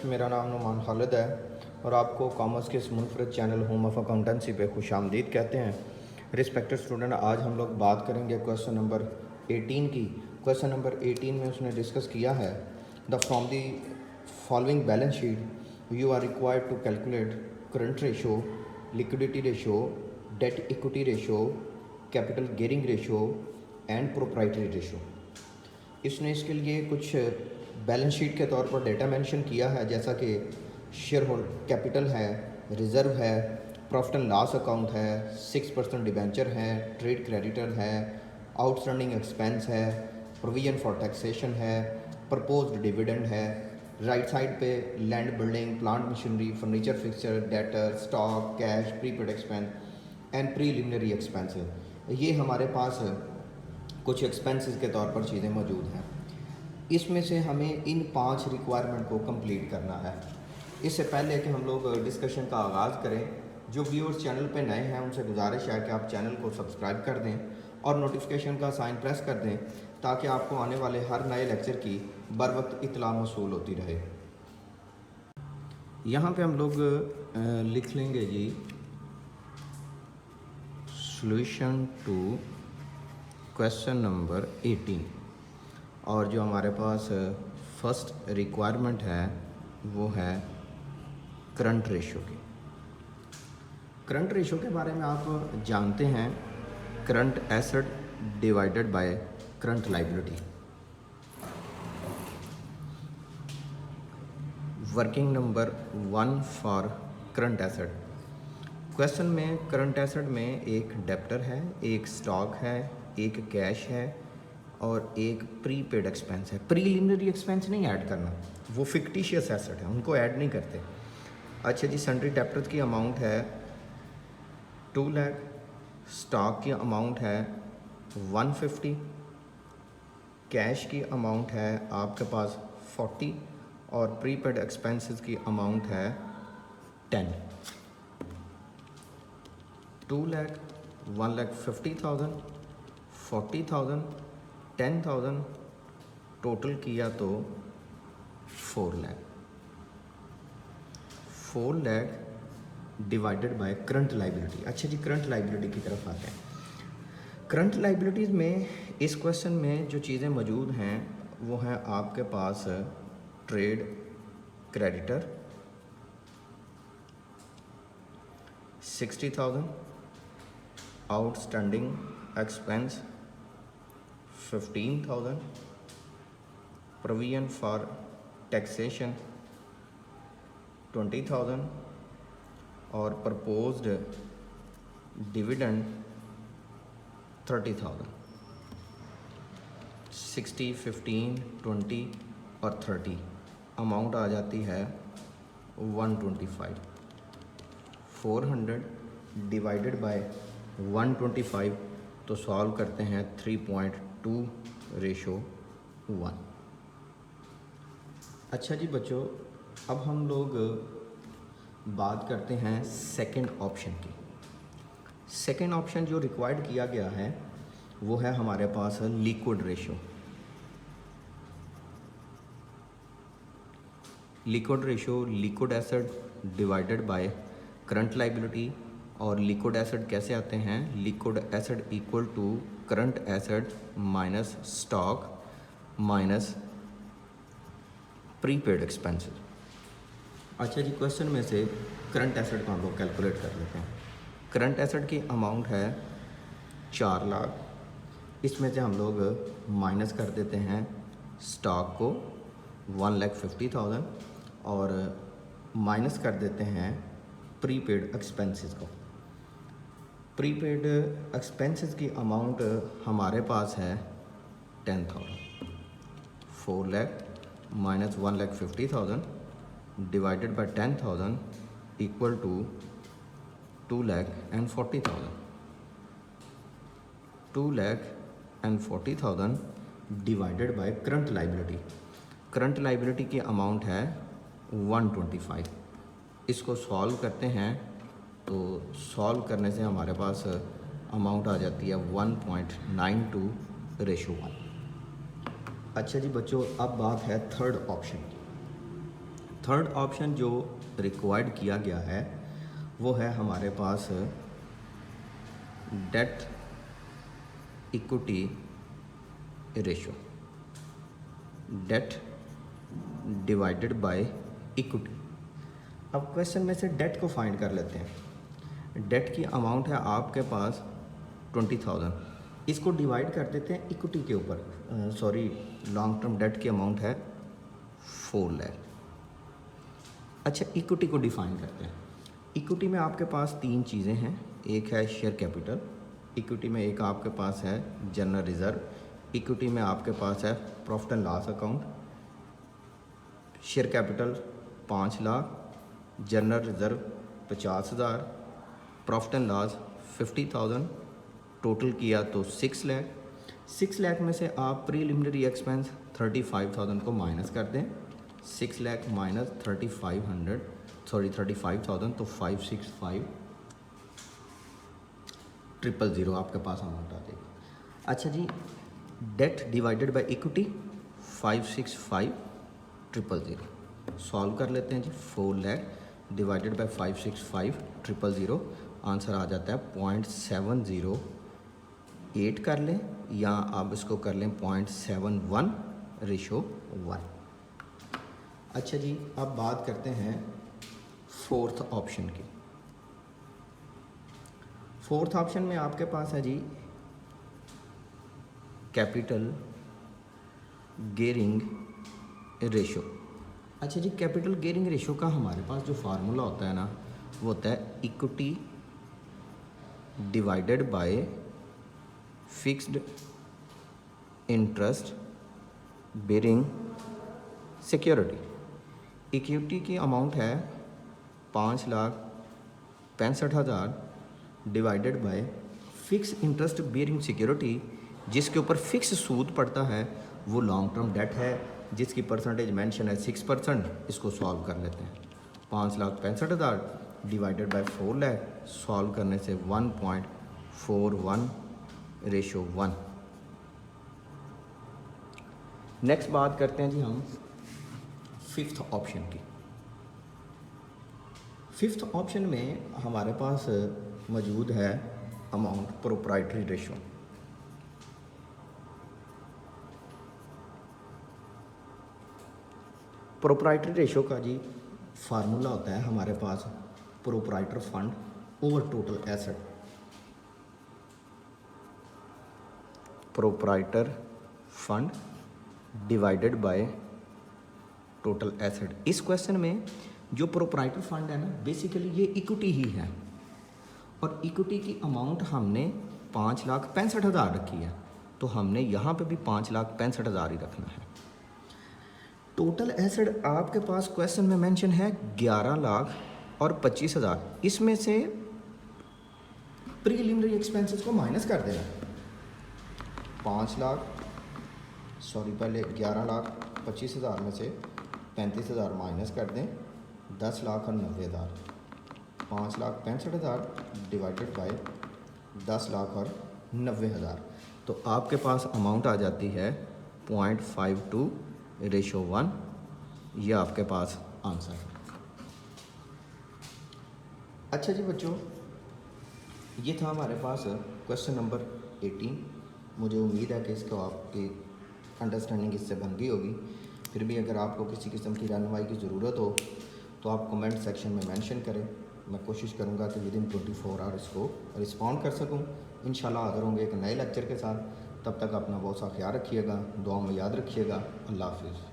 Student, मेरा नाम नुमान खालिद है और आपको कॉमर्स के इस मुनफरद चैनल होम ऑफ अकाउंटेंसी पे खुशामदीद कहते हैं। रिस्पेक्टेड स्टूडेंट, आज हम लोग बात करेंगे क्वेश्चन नंबर 18 की। क्वेश्चन नंबर 18 में उसने डिस्कस किया है the from the following balance sheet you are required to calculate current ratio, liquidity ratio, debt equity ratio, capital gearing ratio and proprietary ratio. इसने इसके लिए कुछ बैलेंस शीट के तौर पर डेटा मेंशन किया है, जैसा कि शेयर होल्ड कैपिटल है, रिज़र्व है, प्रॉफिट एंड लॉस अकाउंट है, 6% डिबेंचर है, ट्रेड क्रेडिटर है, आउटस्टैंडिंग एक्सपेंस है, प्रोविजन फॉर टैक्सेशन है, प्रपोज्ड डिविडेंड है। राइट साइड पे land, building, plant machinery, furniture, fixture, debtor, stock, cash, prepaid expense and preliminary expense है। ये हमारे पास कुछ एक्सपेंसेस के तौर पर चीज़ें मौजूद हैं। इसमें से हमें इन 5 रिक्वायरमेंट को कंप्लीट करना है। इससे पहले कि हम लोग डिस्कशन का आगाज़ करें, जो व्यूअर्स चैनल पे नए हैं उनसे गुजारिश है कि आप चैनल को सब्सक्राइब कर दें और नोटिफिकेशन का साइन प्रेस कर दें, ताकि आपको आने वाले हर नए लेक्चर की बर वक्त इतला मौसूल होती रहे। यहाँ पे हम लोग लिख लेंगे जी सॉल्यूशन टू क्वेश्चन नंबर 18, और जो हमारे पास फर्स्ट रिक्वायरमेंट है वो है करंट रेशो की। करंट रेशो के बारे में आप जानते हैं, current asset divided by current liability. Working number 1 for current asset. Question में करंट एसेट में एक डेप्टर है, एक स्टॉक है, एक कैश है और एक प्रीपेड एक्सपेंस है। प्रीलिमिनरी एक्सपेंस नहीं ऐड करना, वो फिक्टिशियस एसेट है, उनको ऐड नहीं करते। अच्छा जी, सन्ड्री डेप्टर्स की अमाउंट है 2 लाख, स्टॉक की अमाउंट है 150, कैश की अमाउंट है आपके पास 40 और प्रीपेड एक्सपेंसेस की अमाउंट है 10। 2 लाख, 1,50,000, 40,000, 10,000 टोटल किया तो 4 lakh. 4 lakh divided by current liability. अच्छा जी, करंट लायबिलिटी की तरफ आते हैं। करंट लायबिलिटीज़ में इस क्वेश्चन में जो चीज़ें मौजूद हैं वो हैं आपके पास trade creditor 60,000, outstanding expense 15,000, provision for taxation 20,000 और प्रपोज्ड डिविडेंड 30,000। 60, 15, 20 और 30 अमाउंट आ जाती है 125। 400 डिवाइडेड बाय 125 तो सॉल्व करते हैं 3.2:1। अच्छा जी बच्चों, अब हम लोग बात करते हैं सेकंड ऑप्शन की। सेकंड ऑप्शन जो रिक्वायर्ड किया गया है वो है हमारे पास liquid ratio. Liquid ratio liquid asset divided by current liability, और लिक्विड एसेट कैसे आते हैं? Liquid asset equal to current asset minus stock minus prepaid expenses. अच्छा जी, क्वेश्चन में से करंट एसेट को हम लोग कैलकुलेट कर लेते हैं। करंट एसेट की अमाउंट है 4 लाख, इसमें से हम लोग माइनस कर देते हैं स्टॉक को 1,50,000 और माइनस कर देते हैं प्रीपेड एक्सपेंसेस को। प्रीपेड एक्सपेंसेस की अमाउंट हमारे पास है 10,000। 4 lakh minus 1,50,000 divided by 10,000 equal to 2,40,000। 2,40,000 divided by current liability. Current liability की अमाउंट है 125। इसको सॉल्व करते हैं तो सॉल्व करने से हमारे पास अमाउंट आ जाती है 1.92:1। अच्छा जी बच्चों, अब बात है थर्ड ऑप्शन की। थर्ड ऑप्शन जो रिक्वायर्ड किया गया है वो है हमारे पास debt equity ratio, debt divided by equity. अब क्वेश्चन में से डेट को फाइंड कर लेते हैं। डेट की अमाउंट है आपके पास 20,000, इसको डिवाइड कर देते हैं इक्विटी के ऊपर। सॉरी, लॉन्ग टर्म डेट की अमाउंट है 4 लाख। अच्छा, इक्विटी को डिफाइन करते हैं। इक्विटी में आपके पास 3 चीज़ें हैं। एक है शेयर कैपिटल, इक्विटी में एक आपके पास है जनरल रिज़र्व, इक्विटी में आपके पास है profit and loss account. Share capital 5 lakh, general reserve 50,000, profit and loss 50,000, total किया तो 6 लाख। 6 लाख में से आप प्रीलिमिनरी एक्सपेंस 35,000 को माइनस कर दें। 6 लाख माइनस 35,000 तो 565,000 आपके पास अमाउंट आ जाएगी। अच्छा जी, debt divided by equity 565,000। Solve कर लेते हैं जी। 4 लाख डिवाइडेड बाय 565,000, आंसर आ जाता है 0.708 कर लें, या आप इसको कर लें 0.71:1। अच्छा जी, अब बात करते हैं फोर्थ ऑप्शन की। फोर्थ ऑप्शन में आपके पास है जी कैपिटल गियरिंग रेशो। अच्छा जी, कैपिटल गियरिंग रेशो का हमारे पास जो फार्मूला होता है ना, वो होता है equity divided by fixed interest bearing security. Equity की अमाउंट है 5,65,000 divided by fix interest bearing security, जिसके ऊपर फिक्स सूद पड़ता है, वो लॉन्ग टर्म डेट है जिसकी परसेंटेज मेंशन है 6%। इसको सॉल्व कर लेते हैं। 5,65,000 डिवाइडेड बाय 4 लाख, सॉल्व करने से 1.41:1। नेक्स्ट बात करते हैं जी हम फिफ्थ ऑप्शन की। फिफ्थ ऑप्शन में हमारे पास मौजूद है amount proprietary ratio. Proprietary ratio का जी फार्मूला होता है हमारे पास proprietor fund over total asset. Proprietor fund divided by total asset. इस क्वेश्चन में जो प्रोप्राइटर फंड है ना, बेसिकली ये इक्विटी ही है, और इक्विटी की अमाउंट हमने 5,65,000 रखी है, तो हमने यहाँ पे भी 5,65,000 ही रखना है। टोटल एसेट आपके पास क्वेश्चन में मेंशन है 11,25,000। इसमें से प्रीलिमिनरी एक्सपेंसेस को माइनस कर देना। 11,25,000 में से 35,000 माइनस कर दें, 10,90,000। 5,65,000 डिवाइडेड बाय 10,90,000, तो आपके पास अमाउंट आ जाती है 0.52:1। ये आपके पास आंसर है। अच्छा जी बच्चों, ये था हमारे पास क्वेश्चन नंबर 18। मुझे उम्मीद है कि इसको आपकी अंडरस्टैंडिंग इससे बन गई होगी। फिर भी अगर आपको किसी किस्म की रहनुमाई की ज़रूरत हो तो आप कमेंट सेक्शन में मेंशन करें। मैं कोशिश करूँगा कि विदिन 24 आवर इसको रिस्पॉन्ड कर सकूँ। इंशाल्लाह हाज़िर होंगे एक नए लेक्चर के साथ। तब तक अपना बहुत सा ख्याल रखिएगा, दुआ में याद रखिएगा। अल्लाह हाफिज़।